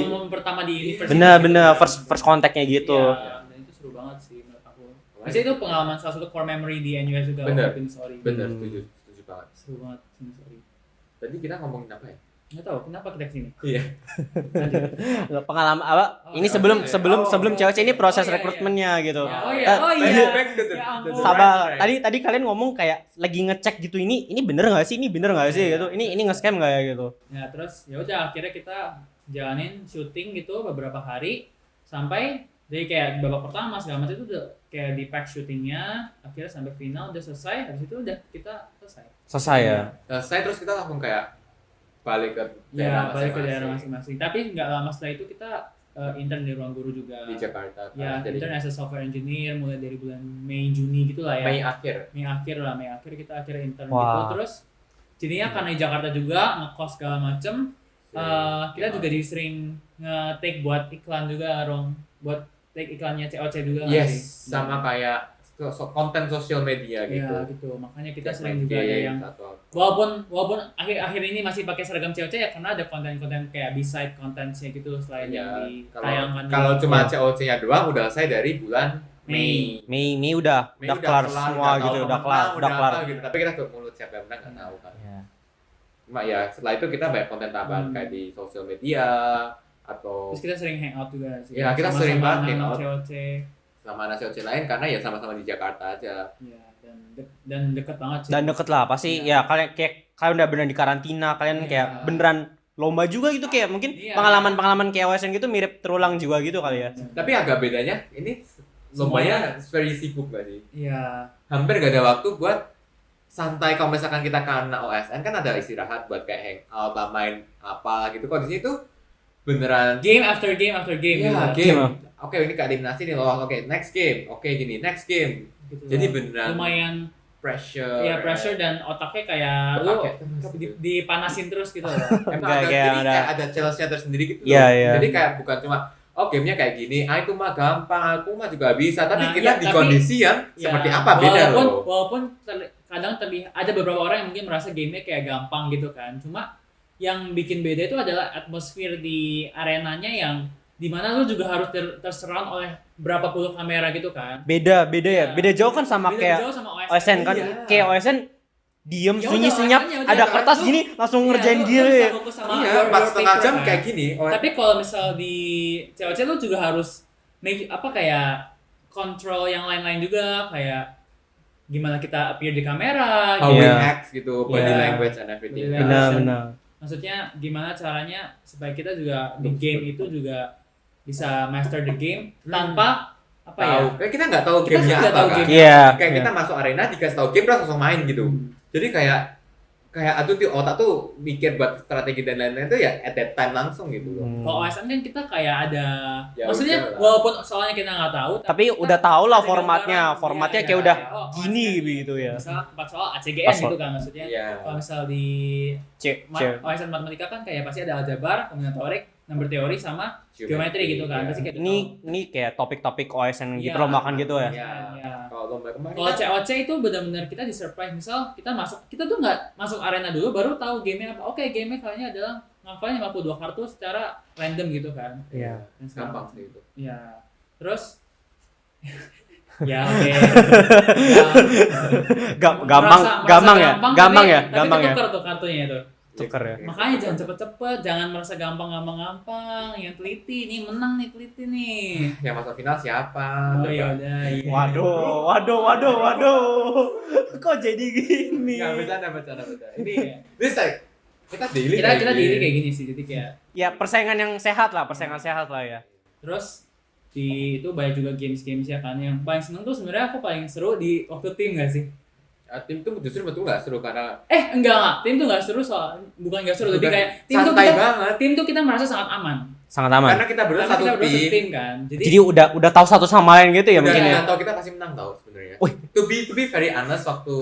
momen pertama di university. Bener first kontaknya gitu. Iya, dan itu seru banget sih menurut aku. Masih itu pengalaman salah satu core memory di NUS juga. Bener. Pinus Ori. Bener, setuju banget. Seru banget Pinus Ori. Tadi kita ngomongin apa ya? Nggak tahu kenapa kita kesini. Iya. Pengalaman apa? Ini sebelum cewek ini proses rekrutmennya gitu. Oh iya. Back to the- Ya ampun. Sabar. Tadi kalian ngomong kayak lagi ngecek gitu ini bener nggak sih? Ini bener nggak sih gitu? Ini nge-scam nggak ya gitu? Ya terus ya udah akhirnya kita jalanin syuting gitu beberapa hari sampai dari kayak babak pertama segala macam itu udah kayak di pack syutingnya akhirnya sampai final udah selesai habis itu udah kita Selesai ya. Saya terus kita langsung kayak balik ke ya balik ke masing-masing. daerah masing-masing tapi nggak lama setelah itu kita intern di ruang guru juga Di Jakarta. ya Jadi intern as a software engineer mulai dari bulan Mei Juni gitu lah ya Mei akhir. Mei akhir kita akhirnya intern Wah. gitu terus jadinya karena di Jakarta juga ngekos segala macem kita juga jadi sering nge-take buat iklan juga buat take iklannya COC juga nggak Yes, sih? sama kayak konten sosial media gitu. Ya gitu makanya kita Kayak sering main juga ada games yang atau walaupun akhir ini masih pakai seragam COC ya karena ada konten-konten kayak beside contentnya gitu selain ya, yang ditayangkan kalau di- cuma Ya. COC-nya doang udah saya dari bulan Mei. Mei udah kelar semua nggak gitu, tahu udah pemenang, kelar. apa gitu. Tapi kita tuh mulut siapa yang menang nggak tahu kan. Ya. Cuma ya setelah itu kita banyak konten tambahan kayak di sosial media atau terus kita sering hangout juga sih Ya, kita sering banget anak-anak hangout. COC sama anak COC lain karena ya sama-sama di Jakarta aja. ya dan deket banget sih Dan deket lah pasti ya kalian udah beneran di karantina, kalian Iya. kayak beneran lomba juga gitu kayak mungkin Iya. pengalaman kayak OSN gitu mirip terulang juga gitu kali ya. Tapi agak bedanya ini lombanya very sibuk gak sih? iya Hampir gak ada waktu buat santai. Kalau misalkan kita karena OSN kan ada istirahat buat kayak hangout lah, main apa gitu. Kalau di sini tuh beneran game after game ya, gitu. game. Oke, ini keadaan eliminasi nih loh. Oke, next game. Oke, gini, next game. Gitu Jadi loh. beneran lumayan pressure. ya pressure dan otaknya kayak lu Oke, terus gitu. dipanasin terus gitu loh. Emang Kayak- ada, kayak jadi ada- kayak ada challenge-nya tersendiri gitu loh. Iya, iya. Jadi kayak bukan cuma gamenya kayak gini, itu mah gampang, aku mah juga bisa. Tapi Nah, kita iya, di tapi- kondisi yang Ya, seperti apa beda loh. walaupun kadang terlihat ada beberapa orang yang mungkin merasa gamenya kayak gampang gitu kan. Cuma yang bikin beda itu adalah atmosfer di arenanya yang dimana lu juga harus terserang oleh berapa puluh kamera gitu kan. Beda ya. Beda jauh kan sama Beda kayak jauh sama OSN kan. Iya. Kayak OSN diem Ya sunyi udah, senyap makanya udah, ada kan. kertas Lu- gini langsung Iya, ngerjain lu gitu bisa ya. fokus sama Iya, your 4,5 paper jam kan. kayak gini. Tapi kalau misal di COC lu juga harus kayak control yang lain-lain juga kayak gimana kita appear di kamera How gitu. we Iya. act gitu, body Iya. language and everything. Body Benar. Maksudnya gimana caranya supaya kita juga di game itu juga bisa master the game tanpa apa ya? Tahu. Kayak kita nggak tahu Kita gamenya nggak apa tahu kan. game. Iya. Kayak kita masuk arena dikasih tahu game terus langsung main gitu. Jadi kayak aduh di otak tuh mikir buat strategi dan lain-lain tuh ya at that time langsung gitu loh. Kalau OSN kan kita kayak ada, Ya maksudnya udah lah. walaupun soalnya kita nggak tahu, Tapi kita udah tau lah ada formatnya gambaran. kayak udah Oh, gini OSN. gitu ya. Misal 4 soal ACGN Password. gitu kan maksudnya. Iya. Kalau misal di Cek. OSN matematika kan kayak pasti ada aljabar, kombinatorik, number teori sama geometri gitu kan. Iya. Pasti kayak Ini kayak topik-topik OSN gitu Iya. loh makan gitu ya. Iya. Kalau lomba kemarin Kalau kan COC itu benar-benar kita di surprise. Misal kita tuh nggak masuk arena dulu baru tahu gamenya apa. Oke, gamenya kayaknya adalah ngafalin 52 kartu secara random gitu kan. Iya. Dan segala gampang macam. sih itu. Iya. Terus ya oke. Gampang ya. Tapi tuker tuh kartunya itu. Tuker ya. Makanya jangan cepet-cepet, jangan merasa gampang. Yang teliti nih menang nih, teliti nih. Yang masuk final siapa? Oh Coba. ya udah. Iya. Waduh. Kok jadi gini? Nggak bercanda. Ini Iya. this like Kita daily kita daily kayak gini sih, jadi kayak Ya persaingan yang sehat lah, persaingan sehat lah ya. terus di itu banyak juga games ya kan. Yang paling seneng tuh sebenarnya aku paling seru di waktu tim nggak sih? tim tuh justru betul nggak seru karena Enggak, tim tuh nggak seru bukan nggak seru, lebih Bukan, kayak tim tuh santai kita banget. tim tuh kita merasa sangat aman. Sangat aman. karena kita berdua Karena satu kita berdua tim. setim kan. Jadi udah tahu satu sama lain gitu ya Udah mungkin ya. tahu kita pasti menang tau sebenarnya. Wih. To be very honest waktu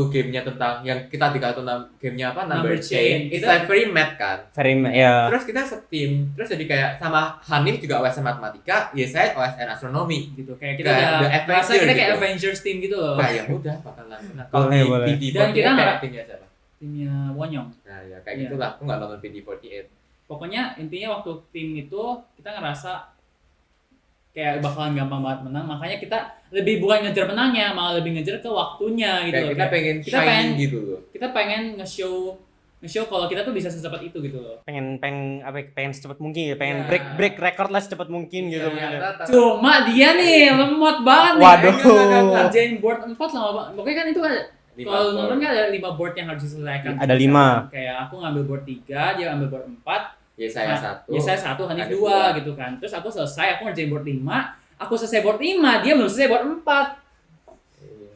gamenya tentang yang kita dikatakan gamenya apa number chain, it's like very mad kan. Very ya. Terus kita setim, terus jadi kayak sama Hanif juga OSN matematika, ya saya OSN astronomi. Gitu kayak kita Kayak udah The merasa Avenger kita kayak gitu. Avengers team gitu loh. Kayak udah bakalan menang. Boleh, boleh. Dan kita nggak- timnya siapa? Timnya Wonyong. Nah ya kayak Iya. gitulah. Aku nggak nonton PD48. Pokoknya intinya waktu tim itu kita ngerasa kayak bakalan gampang banget menang, makanya kita lebih bukan ngejar menangnya, malah lebih ngejar ke waktunya gitu Kayak loh. kita pengen kita shining pengen- gitu loh. Kita pengen nge-show kalau kita tuh bisa secepat itu gitu loh. pengen secepat mungkin ya, pengen Ya. break record lah secepat mungkin gitu mungkin ya. Cuma dia nih lemot banget nih. Waduh. Ngerjain board 4 lama banget. Pokoknya kan itu kan kalau nonton kan ada 5 board yang harus diselesaikan. Ada 5. Kayak aku ngambil board 3, dia ngambil board 4. Ya saya Nah, satu. Ya saya 1, Hanif Hanif 2 2. gitu kan. Terus aku selesai, aku ngerjain board 5. Aku selesai board 5, dia belum selesai board 4.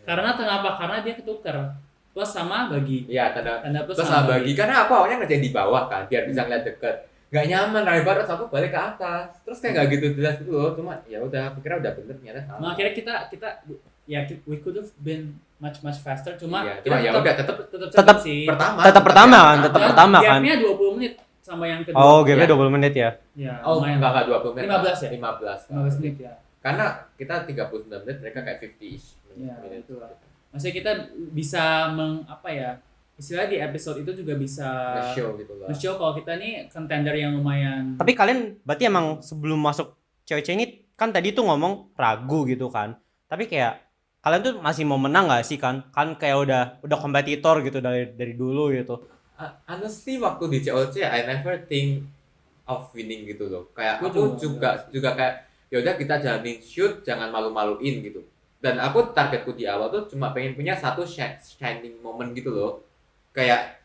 Karena kenapa? Karena dia ketukar. Plus sama bagi. Iya, tanda Plus terus sama bagi karena aku awalnya ngerjain di bawah kan biar bisa ngeliat deket. Gak nyaman lebar terus aku balik ke atas. Terus kayak gak gitu jelas gitu loh. Cuma ya udah aku kira udah bener ternyata salah. Nah, akhirnya kita we could have been much faster, cuma Iya, kita cuma ya udah tetep tetep sih. tetap pertama kan, tetap Dan pertama kan. gapnya 20 menit sama yang kedua. Oh, game-nya Ya. 20 menit ya. Ya, Oh, lumayan. enggak 20 menit. 15 ya? 15 menit ya. Karena kita 39 menit, mereka kayak 50-ish Iya, menit. itu lah. Maksudnya kita bisa istilahnya di episode itu juga bisa Nge-show gitu lah. nge-show kalau kita nih contender yang lumayan. Tapi kalian berarti emang sebelum masuk cewek-cewek ini kan tadi tuh ngomong ragu gitu kan. Tapi kayak kalian tuh masih mau menang gak sih kan? Kan kayak udah kompetitor gitu dari dulu gitu. Honestly waktu di COC I never think of winning gitu loh. Kayak Aku aku juga kayak ya udah kita jalanin shoot, jangan malu-maluin gitu. Dan aku targetku di awal tuh cuma pengen punya satu shining moment gitu loh. Kayak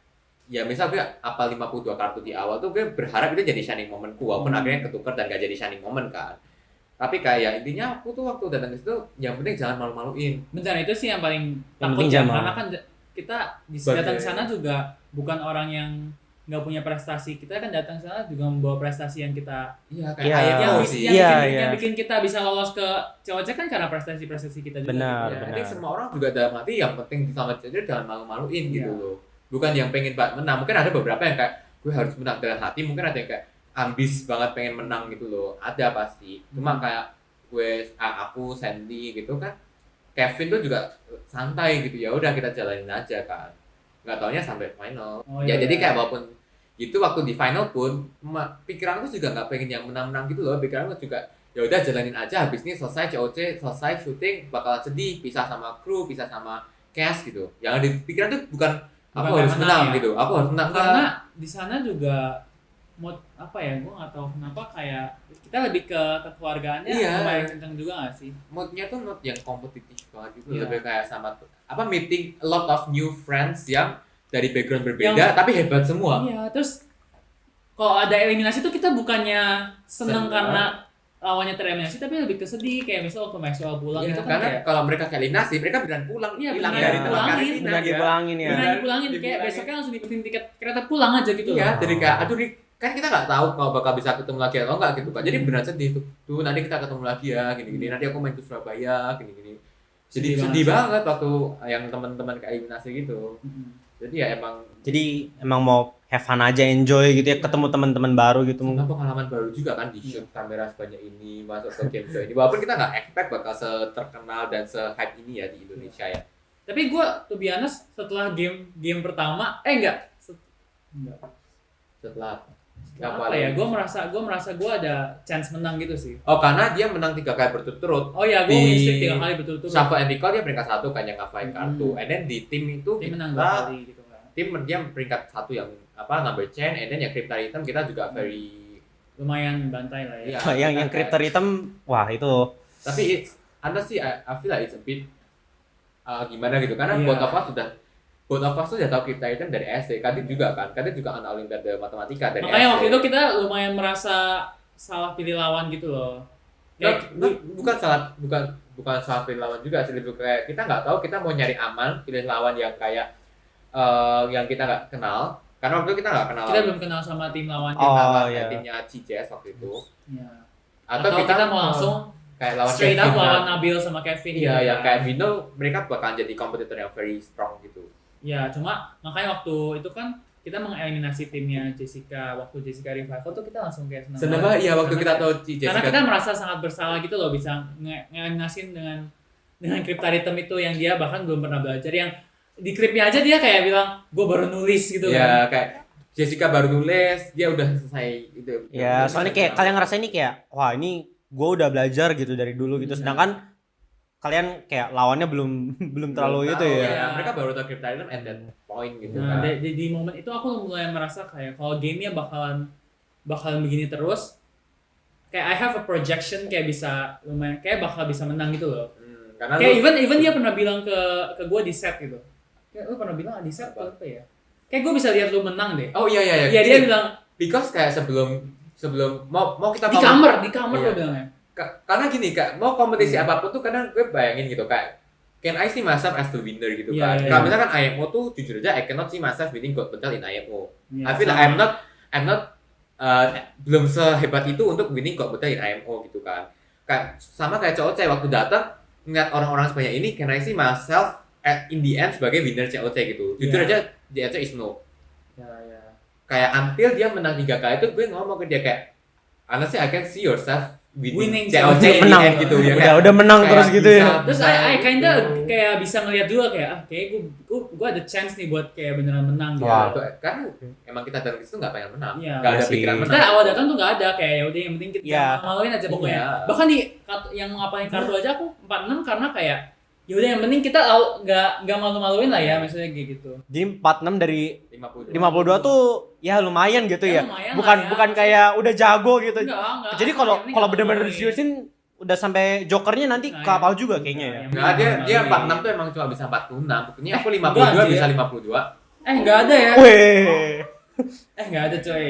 ya misal gue apa 52 kartu di awal tuh gue berharap itu jadi shining momentku walaupun akhirnya ketukar dan gak jadi shining moment kan. Tapi kayak intinya aku tuh waktu datang ke situ yang penting jangan malu-maluin. Benar, itu sih yang paling Yang takut penting ya, jangan. karena kan kita datang ke sana juga bukan orang yang nggak punya prestasi. Kita kan datang ke sana juga membawa prestasi yang kita Iya Iya. yang, ayo bis- sih. yang Iya, bikin, iya. yang bikin kita bisa lolos ke COC kan karena prestasi kita juga. Benar, gitu. Ya, benar. jadi semua orang juga dalam hati yang penting diselamat jadi jangan malu-maluin gitu Iya. loh. Bukan yang pengen banget menang. Mungkin ada beberapa yang kayak gue harus menang dalam hati. Mungkin ada yang kayak ambis banget pengen menang gitu loh. Ada pasti. Cuma kayak aku, Sandy gitu kan. Kevin tuh juga santai gitu. Ya udah kita jalanin aja kan. Nggak taunya sampai final. Oh, Ya iya. jadi kayak walaupun gitu waktu di final pun pikiranku juga nggak pengen yang menang-menang gitu loh. Pikiranku juga ya udah jalanin aja habis ini selesai COC, selesai syuting bakalan sedih, pisah sama kru, pisah sama cast gitu. Yang di pikiran tuh bukan aku Bukan harus menang menang ya. gitu. Aku harus menang Karena di sana juga mood apa ya, gue nggak tahu kenapa kayak kita lebih ke kekeluargaannya Iya. lumayan kenceng juga nggak sih? moodnya tuh mood yang kompetitif banget gitu. Iya. Lebih kayak sama meeting a lot of new friends yang dari background berbeda Yang- tapi hebat semua. Iya, terus kalau ada eliminasi tuh kita bukannya seneng Seneng. karena lawannya tereliminasi, tapi lebih kesedih kayak misal waktu Maxwell pulang Iya, itu kan karena kayak kalau mereka eliminasi mereka beneran pulang, Iya, hilang beneran dari tempat dipulangin. karantina. Benar ya. dipulangin ya. beneran dipulangin, kayak Dipulangin. besoknya langsung dipesan tiket kereta pulang aja gitu Iya, loh. jadi kayak aduh nih kan kita nggak tahu kalau bakal bisa ketemu lagi atau enggak gitu kan. Jadi beneran sedih tuh nanti kita ketemu lagi ya gini-gini. Nanti aku main ke Surabaya gini-gini. Jadi Sedih sedih banget. banget waktu yang teman-teman ke eliminasi gitu. Jadi ya emang Jadi emang mau have fun aja, enjoy gitu ya, ketemu teman-teman baru gitu. sama pengalaman baru juga kan di shoot kamera sebanyak ini masuk ke game show ini. Walaupun kita nggak expect bakal terkenal dan se-hype ini ya di Indonesia ya. Tapi gue to be honest setelah game pertama enggak. Setelah Apa ya? Gue merasa gue ada chance menang gitu sih. Oh karena dia menang 3 kali berturut-turut. Oh ya, gue Di win streak 3 kali berturut-turut. Shuffle and recall dia peringkat 1 kan yang ngafalin kartu. And then di tim itu Tim menang kita 2 kali gitu kan. tim dia peringkat 1 yang number chain, and then yang crypto item kita juga very Lumayan bantai lah ya. Iya. yang crypto item, wah itu tapi honestly I feel like it's a bit gimana gitu karena Iya. both of us sudah both of us tuh udah tahu kita itu dari SD. Kadit juga kan, Kadit juga anak olimpiade matematika dari Makanya SD. waktu itu kita lumayan merasa salah pilih lawan gitu loh. Bukan salah pilih lawan juga sih, lebih kayak kita nggak tahu kita mau nyari aman, pilih lawan yang kayak yang kita nggak kenal. Karena waktu itu kita nggak kenal. Kita belum kenal sama tim lawannya. Timnya Cices waktu itu. Ya. Atau kita mau langsung kayak lawan straight up Kevin, lawan Nabil sama Kevin. Iya, gitu yang kan. kayak Vino mereka bakal jadi kompetitor yang very strong gitu. Ya, cuma makanya waktu itu kan kita mengeliminasi timnya Jessica. Waktu Jessica revival tuh kita langsung kayak senang Senang iya waktu Karena kita tahu Jessica. Karena kita merasa sangat bersalah gitu loh bisa ngeliminasin dengan kriptaritem itu yang dia bahkan belum pernah belajar, yang di klipnya aja dia kayak bilang gue baru nulis gitu ya, kan. kayak Jessica baru nulis, dia udah selesai itu. Ya, soalnya kayak kalian ngerasa ini kayak wah ini gue udah belajar gitu dari dulu gitu. Sedangkan kalian kayak lawannya belum terlalu itu ya. Ya. Mereka baru tahu kriptaritem at that point gitu Nah, kan. di momen itu aku mulai merasa kayak kalau gamenya bakalan begini terus, kayak I have a projection kayak bisa lumayan kayak bakal bisa menang gitu loh. Karena Kayak even dia pernah bilang ke gue di set gitu. Kayak lu pernah bilang di set apa ya? Kayak gue bisa lihat lu menang deh. oh iya. Iya dia bilang Because kayak sebelum mau kita di kamar gue bilangnya. Karena gini kak, mau kompetisi apapun tuh kadang gue bayangin gitu kayak can I see myself as the winner gitu kan. Kalau misalkan IMO tuh jujur aja I cannot see myself winning gold medal in IMO. I feel like I'm not belum sehebat itu untuk winning gold medal in IMO gitu kan. Kayak sama kayak COC waktu datang ngeliat orang-orang sebanyak ini, can I see myself in the end sebagai winner COC gitu. Jujur aja the answer is no. Kayak until dia menang 3 kali itu gue ngomong ke dia kayak honestly I can see yourself winning COC menang gitu ya. Udah menang terus gitu ya. Terus I kinda kayak bisa ngeliat juga kayak kayak gue ada chance nih buat kayak beneran menang gitu. Wah, karena emang kita datang ke situ nggak pengen menang, Iya. nggak ada Iya pikiran sih. menang. Kita awal datang tuh nggak ada kayak yaudah yang penting kita Iya. maluin aja pokoknya. Iya. Bahkan di yang ngapain kartu aja aku 46 karena kayak yaudah yang penting kita nggak malu-maluin lah ya, maksudnya kayak gitu. Jadi 46 dari 52. 52 tuh ya lumayan gitu ya. Lumayan Bukan lah ya. bukan kayak udah jago gitu. Enggak. Jadi kalau benar-benar seriusin udah sampai jokernya nanti Nah, kapal ya. juga kayaknya ya. Nggak, dia 46 tuh emang cuma bisa 46. Buktinya aku 52 enggak, bisa anjir. 52. Nggak ada ya. Weh. Nggak ada coy.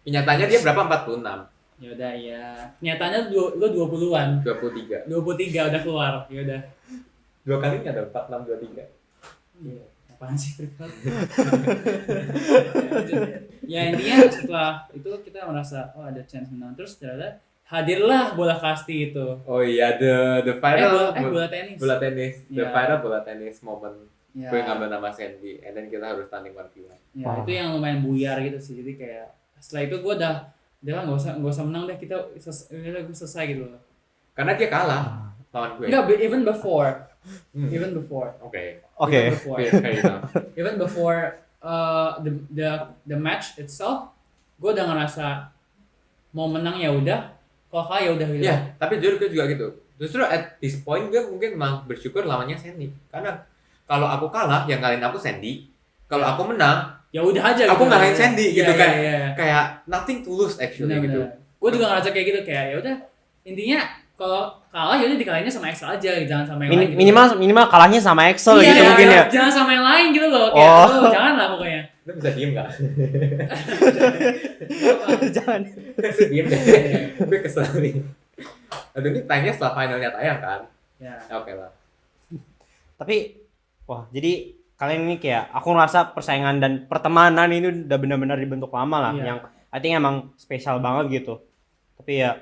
Kenyataannya dia berapa? 46. Yaudah ya. Nyatanya lu 20-an. 23. 23 udah keluar. Yaudah. 2 kali nggak ada 46 23. Iya. Apaan sih Frikot? Ya intinya setelah itu kita merasa ada chance menang, terus ternyata hadirlah bola kasti itu. Oh iya, the final bola tenis. bola tenis. The Iya. final bola tenis moment. Ya, Gue ngambil nama Sandy, and then kita harus tanding 1v1. ya itu yang lumayan buyar gitu sih. Jadi kayak setelah itu gue udah nggak usah menang deh, kita selesai gitu loh. Karena dia kalah lawan gue. Enggak, even before. Oke. Even before the match itself, gue udah ngerasa mau menang ya udah, kalau kalah ya udah gitu. Iya, tapi jujur gue juga gitu. Justru at this point gue mungkin emang bersyukur lawannya Sandy. Karena kalau aku kalah yang ngalahin aku Sandy, kalau aku menang Ya udah aja. aku gitu. ngalahin Sandy gitu kan. Iya. Kayak nothing to lose actually gitu. Gue juga ngerasa kayak gitu, kayak ya udah intinya kalau kalah ya udah dikalahinnya sama Axel aja, jangan sama yang lain. Gitu. Minimal kalahnya sama Axel Iya, gitu mungkin ya. Jangan sama yang lain gitu loh, kayak lu jangan lah pokoknya. Lu bisa diem gak? Jangan. Diem deh. Gue kesel nih. Aduh ini tanya setelah finalnya tayang kan? Ya. Oke lah. Tapi wah, jadi kalian ini kayak aku ngerasa persaingan dan pertemanan ini udah benar-benar dibentuk lama lah, Iya. yang I think emang spesial banget gitu. Tapi ya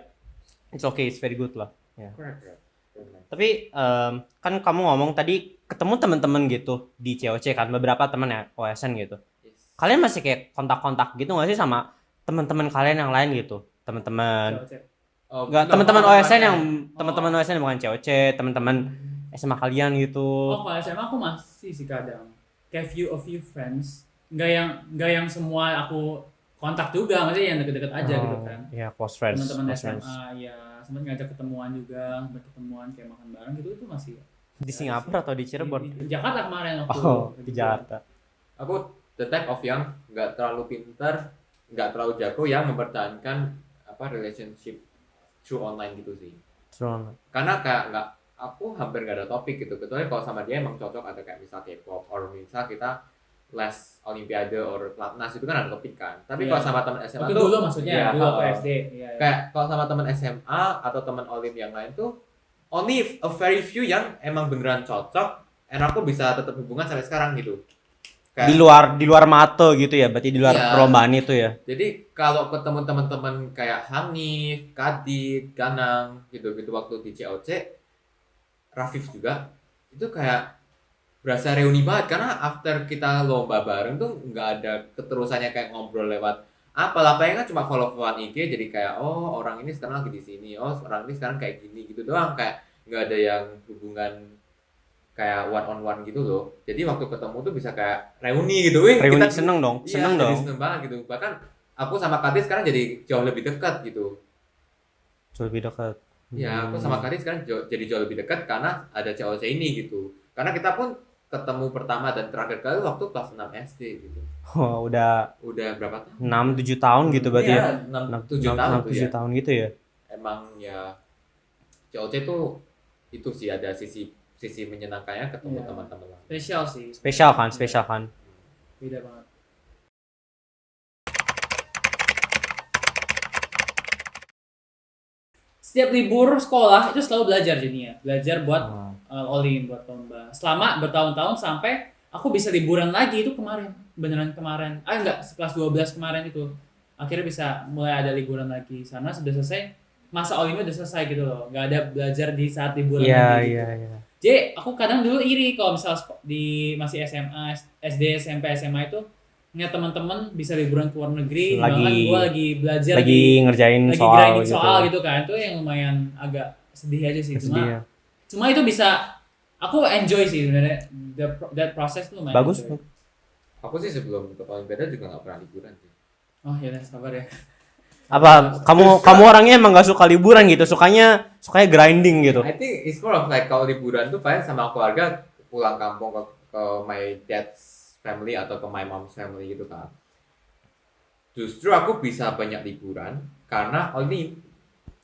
it's okay, it's very good lah. Ya. Correct. Tapi kan kamu ngomong tadi ketemu teman-teman gitu di COC kan, beberapa teman ya OSN gitu. Yes. Kalian masih kayak kontak-kontak gitu nggak sih sama teman-teman kalian yang lain gitu? Teman-teman Oh, nggak, teman-teman OSN yang teman-teman OSN yang bukan COC, teman-teman SMA kalian gitu. Oh, kalau SMA aku masih sih kadang kayak a few friends, nggak yang semua aku kontak juga, maksudnya yang deket-deket aja gitu kan. Iya, close friends. Teman-teman close friends. SMA ya sempat ngajak ketemuan juga, kayak makan bareng gitu, itu masih Di Singapura atau di Cirebon? di Jakarta kemarin waktu Di Jakarta. Aku the type of yang nggak terlalu pintar, nggak terlalu jago yang mempertahankan relationship through online gitu sih. True. Karena kayak nggak aku hampir nggak ada topik gitu, kecuali kalau sama dia emang cocok ada kayak misal K-pop, or misal kita les olimpiade or pelatnas itu kan ada topik kan. Tapi kalau sama teman SMA itu tuh dulu maksudnya ya, dulu waktu SD. Iya. kayak kalau sama teman SMA atau teman olim yang lain tuh only a very few yang emang beneran cocok, and aku bisa tetap hubungan sampai sekarang gitu. Kayak, Di luar mata gitu ya, berarti di luar Iya. perlombaan itu ya. jadi kalau ketemu teman-teman kayak Hanif, Kadit, Ganang gitu-gitu waktu di COC, Rafif juga, itu kayak berasa reuni banget karena after kita lomba bareng tuh nggak ada keterusannya kayak ngobrol lewat apalah paling kan cuma follow-followan IG, jadi kayak oh orang ini sekarang lagi di sini, oh orang ini sekarang kayak gini gitu doang, kayak nggak ada yang hubungan kayak one on one gitu loh. Jadi waktu ketemu tuh bisa kayak reuni gitu, Reuni kita seneng dong, iya, seneng jadi dong. seneng banget gitu. Bahkan aku sama Kadit sekarang jadi jauh lebih dekat gitu. Lebih dekat. Ya, aku sama Kadit sekarang jadi jauh lebih dekat karena ada COC ini gitu. Karena kita pun ketemu pertama dan terakhir kali waktu kelas 6 SD gitu. Oh, udah Udah berapa tahun? 6-7 tahun gitu berarti ya. 7 tahun tuh 7 ya. tahun gitu ya. Emang ya COC tuh itu sih ada sisi menyenangkannya ketemu Iya. teman-teman lain. Spesial sih. Spesial kan. Beda banget. Setiap libur sekolah itu selalu belajar jadinya. Belajar buat olim, buat lomba. Selama bertahun-tahun sampai aku bisa liburan lagi itu kemarin. Beneran kemarin. Enggak, kelas 12 kemarin itu. Akhirnya bisa mulai ada liburan lagi. Karena sudah selesai, masa olimnya udah selesai gitu loh. Nggak ada belajar di saat liburan lagi gitu. Iya. Jadi aku kadang dulu iri kalau misal di masih SMA, SD, SMP, SMA itu ngeliat teman-teman bisa liburan ke luar negeri, bahkan gue lagi belajar lagi ngerjain lagi soal grinding gitu. soal gitu kan, itu yang lumayan agak sedih aja sih. Sedih ya. Cuma itu bisa aku enjoy sih sebenarnya, that process tuh lumayan Bagus. enjoy. Aku sih sebelum ke Olimpiade juga nggak pernah liburan sih. Oh ya udah, sabar ya. Apa kamu orangnya emang gak suka liburan gitu, sukanya grinding gitu. I think it's more of like kalau liburan tuh paling sama keluarga pulang kampung ke my dad's family atau ke my mom's family gitu kan. Justru aku bisa banyak liburan karena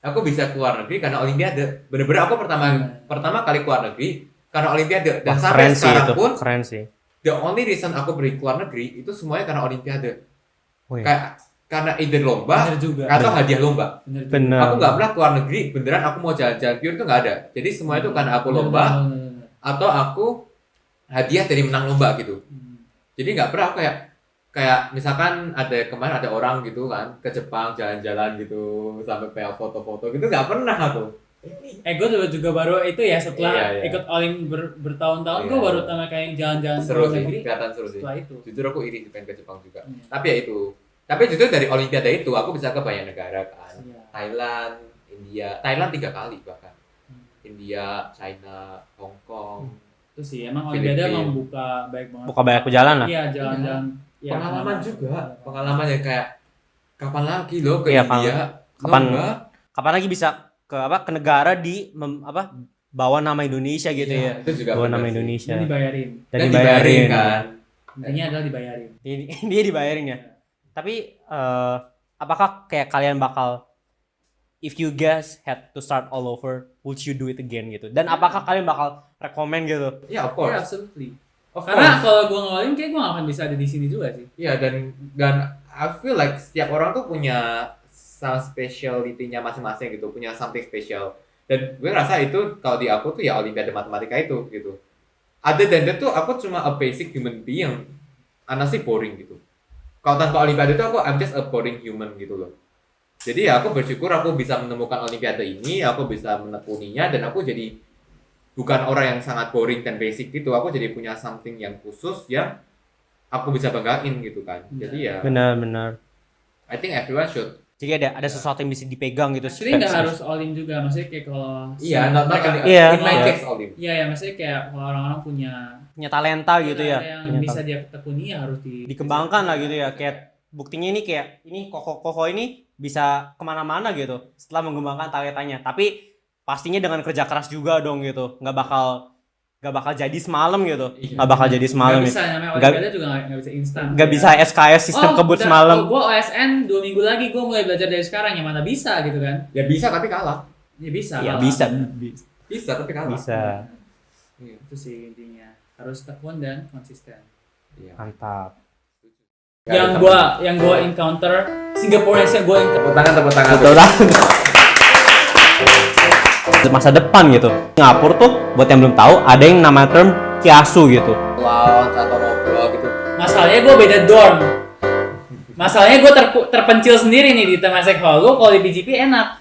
aku bisa keluar negeri karena Olimpiade. Bener-bener aku pertama kali keluar negeri karena Olimpiade, dan sampai sekarang pun Keren sih. the only reason aku pergi keluar negeri itu semuanya karena Olimpiade. Oh, iya. Kayak karena either lomba Bener juga. atau hadiah lomba. Bener. Aku nggak pernah keluar negeri beneran aku mau jalan-jalan pure itu nggak ada. Jadi semua itu karena aku lomba atau aku hadiah dari menang lomba gitu. Jadi nggak pernah aku kayak misalkan kemarin ada orang gitu kan ke Jepang jalan-jalan gitu sampai kayak foto-foto gitu, nggak pernah aku. Gue juga baru itu ya setelah Iya. ikut olim bertahun-tahun, gue Iya. baru pertama kali jalan-jalan ke Seru luar sih, negeri kelihatan seru sih. setelah itu. Jujur aku iri pengen ke Jepang juga. Iya. Tapi ya itu. Tapi justru dari Olimpiade itu aku bisa ke banyak negara kan. Iya. Thailand, India, Thailand 3 kali bahkan. India, China, Hong Kong. Itu sih emang Olimpiade Filipina. emang buka banyak Banyak perjalanan lah. Iya, jalan-jalan. Ya, Pengalaman kemana-mana. juga, Iya. pengalaman yang kayak kapan lagi lo ke Iya, India? kapan lomba? kapan lagi bisa ke negara bawa nama Indonesia gitu Iya, ya. itu juga Bawa benar nama sih. Indonesia. Dan dibayarin. Dan Dan dibayarin dibayarin kan. Intinya adalah dibayarin. Dia dibayarin ya. Tapi apakah kayak kalian bakal, if you guys had to start all over, would you do it again gitu? Dan apakah kalian bakal rekomend gitu? Iya, of Yeah, course. absolutely. Of Karena course. kalau gue ngawalin kayak gue gak akan bisa ada di sini juga sih. Iya, dan I feel like setiap orang tuh punya some speciality-nya masing-masing gitu, punya something special. Dan gue ngerasa itu kalau di aku tuh ya Olimpiade Matematika itu gitu. Other than that tuh aku cuma a basic human being yang honestly boring gitu. Kalau tanpa Olimpiade tuh I'm just a boring human gitu loh. Jadi ya aku bersyukur aku bisa menemukan Olimpiade ini, aku bisa menekuninya, dan aku jadi bukan orang yang sangat boring dan basic gitu. Aku jadi punya something yang khusus yang aku bisa banggain gitu kan. Jadi ya Benar. I think everyone should. Jadi ada sesuatu yang bisa dipegang gitu. Actually nggak harus olim juga, maksudnya kayak kalau Iya, not only Iya. in my Iya. case Olim. Iya ya, maksudnya kayak kalau orang-orang punya talenta gitu ya. yang bisa dia tekuni ya harus Dikembangkan lah gitu ya. Kayak buktinya ini koko ini bisa kemana-mana gitu setelah mengembangkan talentanya. Tapi pastinya dengan kerja keras juga dong gitu. Nggak bakal jadi semalam gitu. Iya. Nggak bakal jadi semalam. Nggak bisa, namanya Olimpiade juga nggak bisa instan. Nggak bisa SKS sistem kebut semalam. Gue OSN 2 minggu lagi gue mulai belajar dari sekarang, yang mana bisa gitu kan. Ya bisa tapi kalah. Ya bisa. Ya kalah. bisa. Bisa tapi kalah. Bisa. Iya. Itu sih intinya. Harus tekun dan konsisten. Iya. Mantap. Yang gua encounter Singaporeans yang gua encounter. Tepuk tangan. Betul banget. Masa depan gitu. Singapura tuh buat yang belum tahu ada yang nama term kiasu gitu. Lounge atau ngobrol gitu. Masalahnya gua beda dorm. Masalahnya gua terpencil sendiri nih di Temasek Hall. Gua kalau di BGP enak.